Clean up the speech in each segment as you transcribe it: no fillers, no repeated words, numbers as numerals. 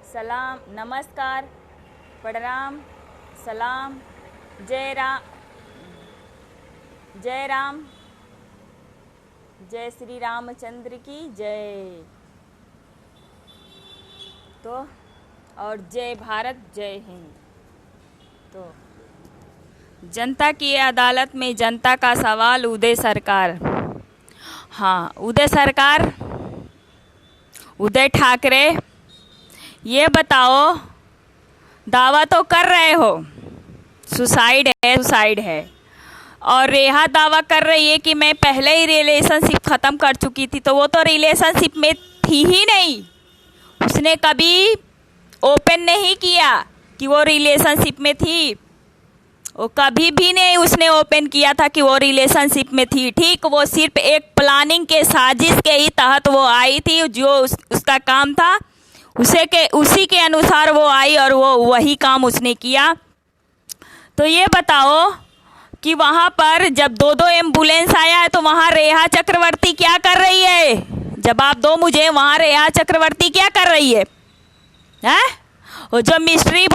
सलाम, नमस्कार, प्रणाम, सलाम, जय राम, जय राम, जय श्री रामचंद्र की जय। तो और जय भारत, जय हिंद। तो जनता की अदालत में जनता का सवाल, उदय सरकार। हाँ, उदय सरकार, उदय ठाकरे, ये बताओ, दावा तो कर रहे हो सुसाइड है, और रेहा दावा कर रही है कि मैं पहले ही रिलेशनशिप ख़त्म कर चुकी थी। तो वो तो रिलेशनशिप में थी ही नहीं, उसने कभी ओपन नहीं किया कि वो रिलेशनशिप में थी। वो कभी भी नहीं उसने ओपन किया था कि वो रिलेशनशिप में थी। ठीक, वो सिर्फ एक प्लानिंग के साजिश के ही तहत वो आई थी। जो उसका काम था उसी के अनुसार वो आई और वो वही काम उसने किया। तो ये बताओ कि वहाँ पर जब दो एम्बुलेंस आया है तो वहाँ रेहा चक्रवर्ती क्या कर रही है? जवाब दो मुझे, वहाँ रेहा चक्रवर्ती क्या कर रही है? हैं? वो जो मिस्ट्री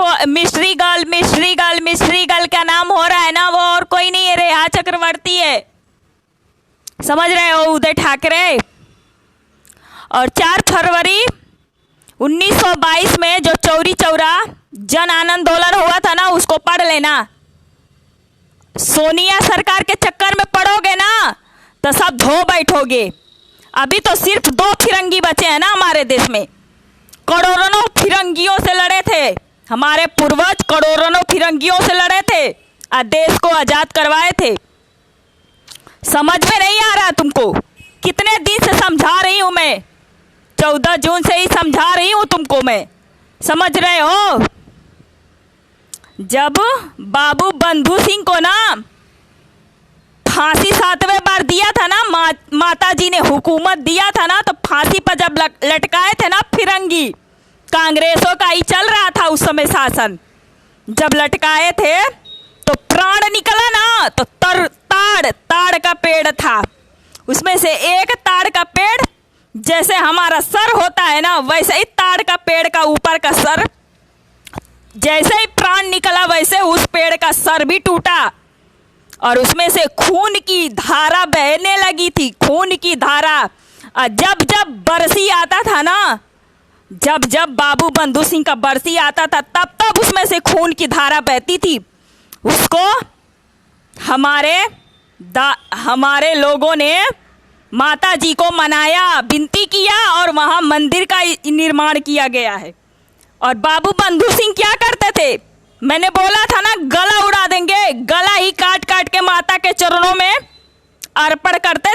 गर्ल का नाम हो रहा है ना, वो और कोई नहीं है, रेहा चक्रवर्ती है। समझ रहे हो उदय ठाकरे? और 4 फरवरी 1922 में जो चौरी चौरा जन आंदोलन हुआ था ना, उसको पढ़ लेना। सोनिया सरकार के चक्कर में पड़ोगे ना तो सब धो बैठोगे। अभी तो सिर्फ 2 फिरंगी बचे हैं ना हमारे देश में। करोड़ों फिरंगियों से लड़े थे हमारे पूर्वज, करोड़ों फिरंगियों से लड़े थे और देश को आजाद करवाए थे। समझ में नहीं आ रहा तुमको? कितने दिन से समझा रही हूं मैं, 14 जून से ही समझा रही हूं तुमको मैं। समझ रहे हो? जब बाबू बंधु सिंह को ना फांसी 7वें बार दिया था ना, माता जी ने हुकूमत दिया था ना, तो फांसी पर जब लटकाए थे ना फिरंगी, कांग्रेसों का ही चल रहा था उस समय शासन। जब लटकाए थे तो प्राण निकला ना, तो ताड़ का पेड़ था, उसमें से एक ताड़ का पेड़, जैसे हमारा सर होता है ना, वैसे ही ताड़ का पेड़ का ऊपर का सर, जैसे ही प्राण निकला वैसे उस पेड़ का सर भी टूटा और उसमें से खून की धारा बहने लगी थी, खून की धारा। और जब बरसी आता था ना, जब बाबू बंधु सिंह का बरसी आता था, तब उसमें से खून की धारा बहती थी। उसको हमारे लोगों ने माता जी को मनाया, विनती किया और वहाँ मंदिर का निर्माण किया गया है। और बाबू बंधु सिंह क्या करते थे? मैंने बोला था ना, गला उड़ा देंगे, गला ही काट के माता के चरणों में अर्पण करते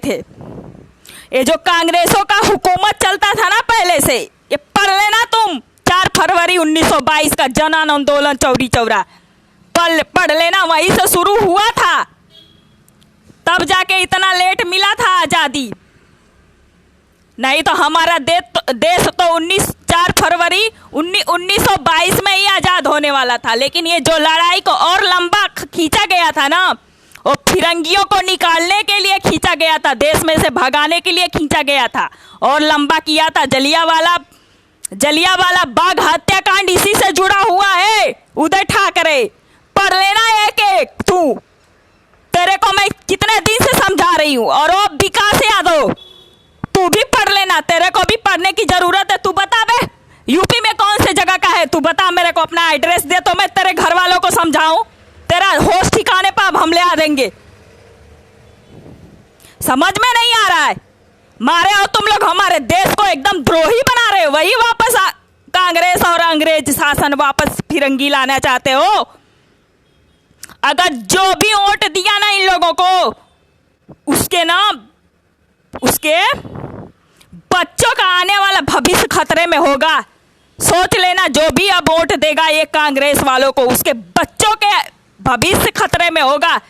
थे। ये जो कांग्रेसों का हुकूमत चलता था ना पहले से, ये पढ़ लेना तुम, 4 फरवरी 1922 का जन आंदोलन चौरी चौरा पढ़ लेना, वहीं से शुरू हुआ था, तब जाके इतना लेट मिला था आज़ादी। नहीं तो हमारा देश तो 4 फरवरी 1922 में ही आज़ाद होने वाला था। लेकिन ये जो लड़ाई को और लंबा खींचा गया था ना, वो फिरंगियों को निकालने के लिए खींचा गया था, देश में से भगाने के लिए खींचा गया था और लंबा किया था। जलियांवाला बाग हत्याकांड इसी से जुड़ा हुआ है। उदय ठाकरे, पढ़ लेना एक तू, तेरे को मैं कितने दिन से समझा रही हूँ। और वो विकास यादव, तू भी पढ़ लेना, तेरे को भी पढ़ने की जरूरत है। तू बता बे, यूपी में कौन से जगह का है? तू बता मेरे को, अपना एड्रेस दे तो मैं तेरे घर वालों को समझाऊं, तेरा होश ठिकाने पर अब हम ले आ देंगे। समझ में नहीं आ रहा है? मारे हो तुम लोग हमारे देश को एकदम द्रोही बना रहे हो। वही वापस कांग्रेस और अंग्रेज शासन वापस फिरंगी लाना चाहते हो। अगर जो भी वोट दिया ना इन लोगों को, उसके बच्चों का आने वाला भविष्य खतरे में होगा। सोच लेना, जो भी अब वोट देगा ये कांग्रेस वालों को, उसके बच्चों के भविष्य खतरे में होगा।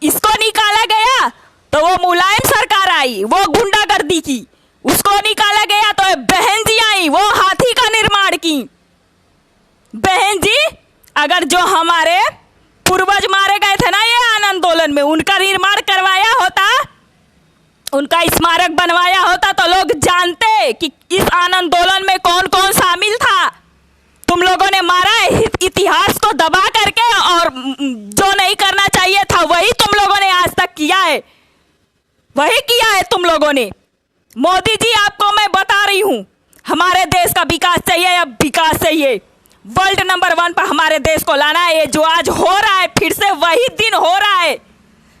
इसको निकाला गया तो वो मुलायम सरकार आई, वो गुंडागर्दी की। उसको निकाला गया तो बहन जी आई, वो हाथी का निर्माण की। बहन जी, अगर जो हमारे पूर्वज मारे गए थे ना ये आंदोलन में, उनका निर्माण करवाया होता, उनका स्मारक बनवाया होता, तो लोग जानते कि मोदी जी आपको मैं बता रही हूं, हमारे देश का विकास चाहिए, अब विकास चाहिए। वर्ल्ड नंबर 1 पर हमारे देश को लाना है। ये जो आज हो रहा है, फिर से वही दिन हो रहा है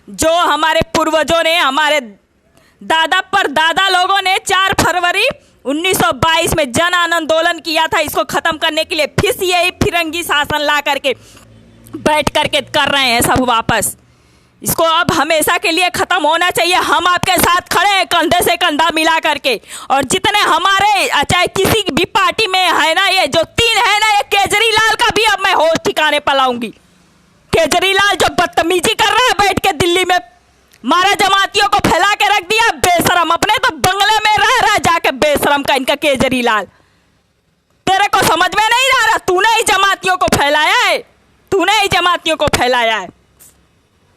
जो हमारे पूर्वजों ने, हमारे दादा पर दादा लोगों ने 4 फरवरी 1922 में जन आंदोलन किया था। इसको खत्म करने के लिए फिर यही फिरंगी शासन ला करके बैठ करके कर रहे हैं सब वापस। इसको अब हमेशा के लिए खत्म होना चाहिए। हम आपके साथ खड़े हैं कंधे से कंधा मिला करके। और जितने हमारे, चाहे किसी भी पार्टी में है ना, ये जो 3 है ना, ये केजरीवाल का भी अब मैं होश ठिकाने पर लाऊंगी। केजरीवाल जो बदतमीजी कर रहा है बैठ के दिल्ली में, मारा जमातियों को फैला के रख दिया बेशरम। अपने तो बंगले में रह रहा जाके बेशरम का इनका केजरीवाल। तेरे को समझ में नहीं आ रहा, तूने ही जमातियों को फैलाया है, तूने ही जमातियों को फैलाया है।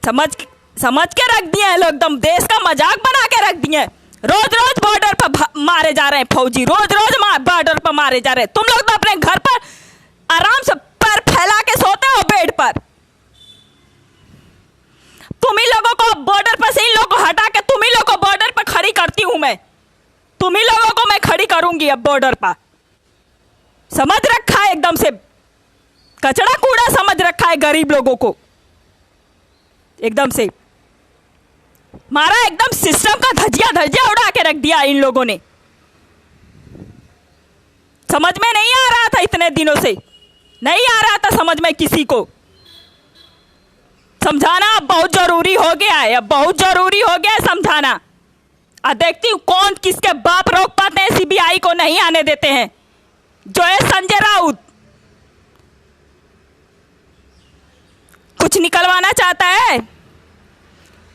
समझ के रख दिए हैं लोग, एकदम देश का मजाक बना के रख दिए। रोज रोज बॉर्डर पर मारे जा रहे हैं फौजी, रोज रोज बॉर्डर पर मारे जा रहे हैं। तुम लोग तो अपने घर पर आराम से पैर फैला के सोते हो बेड पर। तुम ही लोगों को बॉर्डर पर से इन लोगों को हटा के तुम ही लोगों को बॉर्डर पर खड़ी करती हूं मैं। तुम ही लोगों को मैं खड़ी करूंगी अब बॉर्डर पर। समझ रखा है, एकदम से कचड़ा कूड़ा समझ रखा है गरीब लोगों को। एकदम से मारा, एकदम सिस्टम का धजिया उड़ा के रख दिया इन लोगों ने। समझ में नहीं आ रहा था, इतने दिनों से नहीं आ रहा था समझ में किसी को। समझाना अब बहुत जरूरी हो गया है, अब बहुत जरूरी हो गया है समझाना। अब देखती हूँ कौन किसके बाप रोक पाते हैं, सीबीआई को नहीं आने देते हैं। जो है संजय राउत, कुछ निकलवाना चाहता है,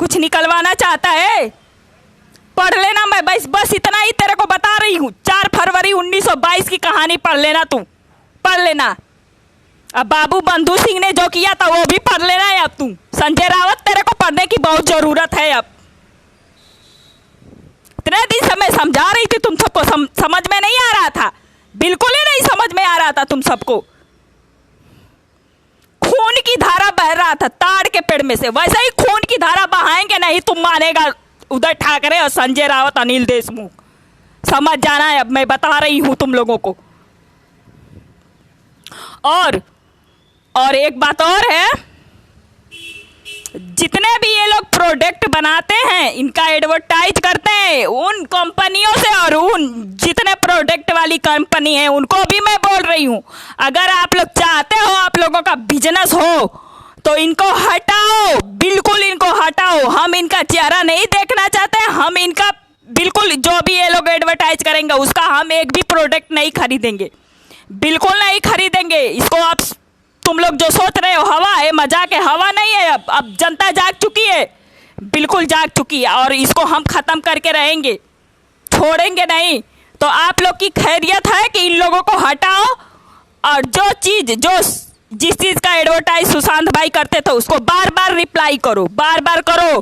कुछ निकलवाना चाहता है, पढ़ लेना। मैं बस इतना ही तेरे को बता रही हूँ। 4 फरवरी 1922 की कहानी पढ़ लेना, तू पढ़ लेना। अब बाबू बंधु सिंह ने जो किया था वो भी पढ़ लेना है अब तू। संजय राउत, तेरे को पढ़ने की बहुत जरूरत है अब। इतने दिन से मैं समझा रही थी तुम सबको, समझ में नहीं आ रहा था, बिल्कुल ही नहीं समझ में आ रहा था तुम सबको। खून की धारा बह रहा था ताड़ के पेड़ में से, वैसे ही खून की धारा बहाएंगे नहीं तुम मानेगा उद्धव ठाकरे और संजय राउत, अनिल देशमुख। समझ जाना है अब, मैं बता रही हूं तुम लोगों को। और एक बात और है, जितने भी ये लोग प्रोडक्ट बनाते हैं, इनका एडवर्टाइज करते हैं उन कंपनियों से, और उन जितने प्रोडक्ट वाली कंपनी है उनको भी मैं बोल रही हूं, अगर आप लोग चाहते हो आप लोगों का बिजनेस हो तो इनको हटाओ, बिल्कुल इनको हटाओ। हम इनका चेहरा नहीं देखना चाहते, हम इनका बिल्कुल जो भी ये लोग एडवर्टाइज करेंगे उसका हम एक भी प्रोडक्ट नहीं खरीदेंगे, बिल्कुल नहीं खरीदेंगे। इसको आप तुम लोग जो सोच रहे हो हवा है, मजाक है, हवा नहीं है। अब जनता जाग चुकी है, बिल्कुल जाग चुकी है, और इसको हम खत्म करके रहेंगे, छोड़ेंगे नहीं। तो आप लोग की खैरियत है कि इन लोगों को हटाओ, और जिस चीज़ का एडवर्टाइज सुशांत भाई करते थे उसको बार बार रिप्लाई करो, बार बार करो,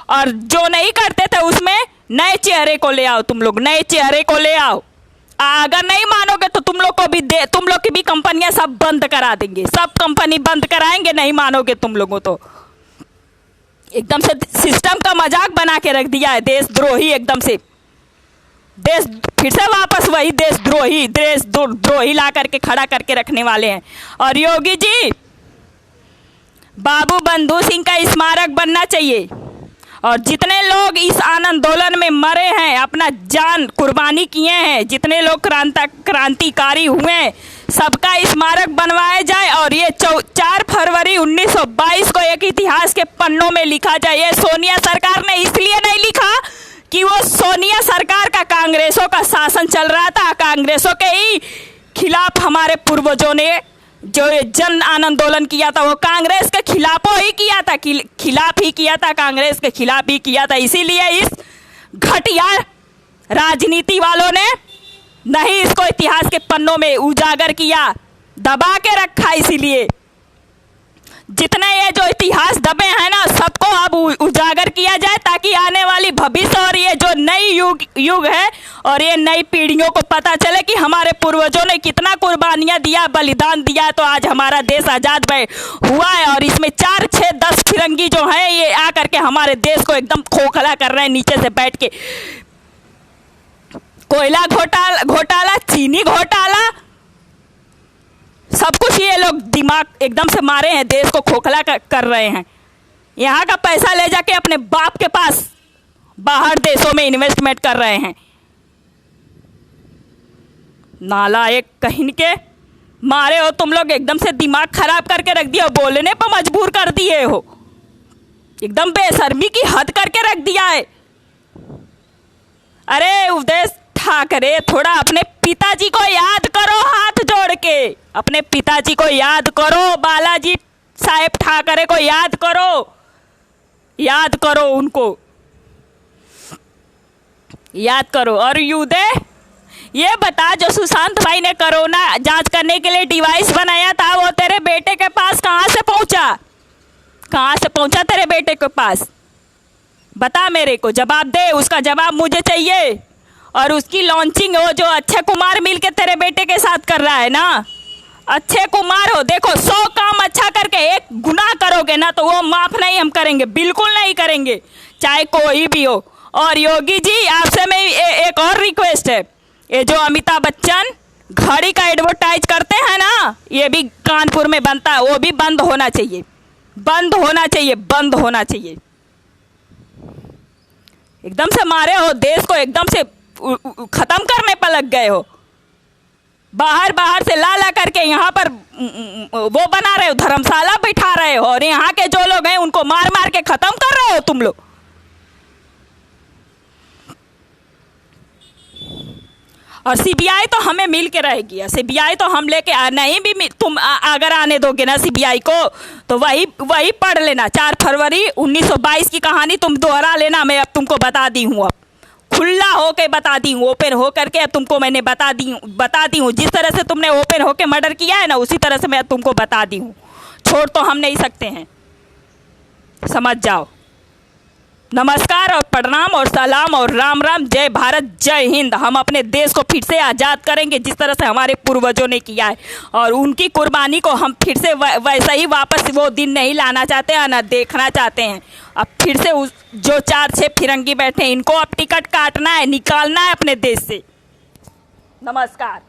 और जो नहीं करते थे उसमें नए चेहरे को ले आओ, तुम लोग नए चेहरे को ले आओ। अगर नहीं मानोगे तो तुम लोग की भी कंपनियां सब बंद करा देंगे, सब कंपनी बंद कराएंगे, नहीं मानोगे तुम लोगों तो। एकदम से सिस्टम का मजाक बना के रख दिया है, देशद्रोही, एकदम से देश फिर से वापस वही देशद्रोही ला करके खड़ा करके रखने वाले हैं। और योगी जी, बाबू बंधु सिंह का स्मारक बनना चाहिए, और जितने लोग इस आंदोलन में मरे हैं, अपना जान कुर्बानी किए हैं, जितने लोग क्रांतिकारी हुए हैं, सबका स्मारक बनवाया जाए। और ये 4 फरवरी 1922 को एक इतिहास के पन्नों में लिखा जाए। ये सोनिया सरकार ने इसलिए नहीं लिखा कि वो सोनिया सरकार का कांग्रेसों का शासन चल रहा था, कांग्रेसों के ही खिलाफ हमारे पूर्वजों ने जो जन आंदोलन किया था वो कांग्रेस के खिलाफों ही किया था, खिलाफ ही किया था, कांग्रेस के खिलाफ ही किया था। इसीलिए इस घटिया राजनीति वालों ने नहीं इसको इतिहास के पन्नों में उजागर किया, दबा के रखा। इसीलिए जितने ये जो इतिहास दबे हैं ना, सबको अब उजागर किया जाए, ताकि आने वाली भविष्य और ये जो नई युग है और ये नई पीढ़ियों को पता चले कि हमारे पूर्वजों ने कितना कुर्बानियां दिया, बलिदान दिया, तो आज हमारा देश आज़ाद हुआ है। और इसमें 4, 6, 10 फिरंगी जो हैं ये आकर के हमारे देश को एकदम खोखला कर रहे हैं नीचे से बैठ के। कोयला घोटाला, चीनी घोटाला, सब कुछ ये लोग दिमाग एकदम से मारे हैं, देश को खोखला कर रहे हैं। यहाँ का पैसा ले जाके अपने बाप के पास बाहर देशों में इन्वेस्टमेंट कर रहे हैं। नालायक कहीं के मारे हो तुम लोग, एकदम से दिमाग खराब करके रख दिया, बोलने पर मजबूर कर दिए हो, एकदम बेशर्मी की हद करके रख दिया है। अरे उदय ठाकरे, थोड़ा अपने पिताजी को याद करो, हाथ जोड़ के अपने पिताजी को याद करो, बालाजी साहेब ठाकरे को याद करो, याद करो, उनको याद करो। और उदय ये बता, जो सुशांत भाई ने कोरोना जांच करने के लिए डिवाइस बनाया था, वो तेरे बेटे के पास कहाँ से पहुंचा? कहाँ से पहुंचा तेरे बेटे के पास? बता, मेरे को जवाब दे, उसका जवाब मुझे चाहिए। और उसकी लॉन्चिंग वो जो अक्षय कुमार मिलके तेरे बेटे के साथ कर रहा है ना, अक्षय कुमार हो, देखो 100 काम अच्छा करके एक गुनाह करोगे ना तो वो माफ नहीं हम करेंगे, बिल्कुल नहीं करेंगे, चाहे कोई भी हो। और योगी जी, आपसे मैं एक और रिक्वेस्ट है, ये जो अमिताभ बच्चन घड़ी का एडवर्टाइज करते हैं ना, ये भी कानपुर में बनता है, वो भी बंद होना चाहिए, बंद होना चाहिए, बंद होना चाहिए। एकदम से मारे हो, देश को एकदम से खत्म करने पर लग गए हो, बाहर बाहर से ला करके यहाँ पर वो बना रहे हो, धर्मशाला बैठा रहे हो, और यहाँ के जो लोग हैं उनको मार मार के खत्म कर रहे हो तुम लोग। और सीबीआई तो हमें मिल के रहेगी, सीबीआई तो हम लेके नहीं भी, तुम अगर आने दोगे ना सीबीआई को तो वही पढ़ लेना, 4 फरवरी 1922 की कहानी तुम दोहरा लेना। मैं अब तुमको बता दी हूँ, अब खुला होके बता दी हूँ, ओपन हो करके अब तुमको मैंने बता दी हूँ। जिस तरह से तुमने ओपन होके मर्डर किया है ना, उसी तरह से मैं तुमको बता दी हूँ, छोड़ तो हम नहीं सकते हैं, समझ जाओ। नमस्कार और प्रणाम और सलाम और राम राम, जय भारत, जय हिंद। हम अपने देश को फिर से आज़ाद करेंगे जिस तरह से हमारे पूर्वजों ने किया है, और उनकी कुर्बानी को हम फिर से वैसा ही वापस वो दिन नहीं लाना चाहते हैं, ना देखना चाहते हैं। अब फिर से जो 4-6 फिरंगी बैठे हैं, इनको अब टिकट काटना है, निकालना है अपने देश से। नमस्कार।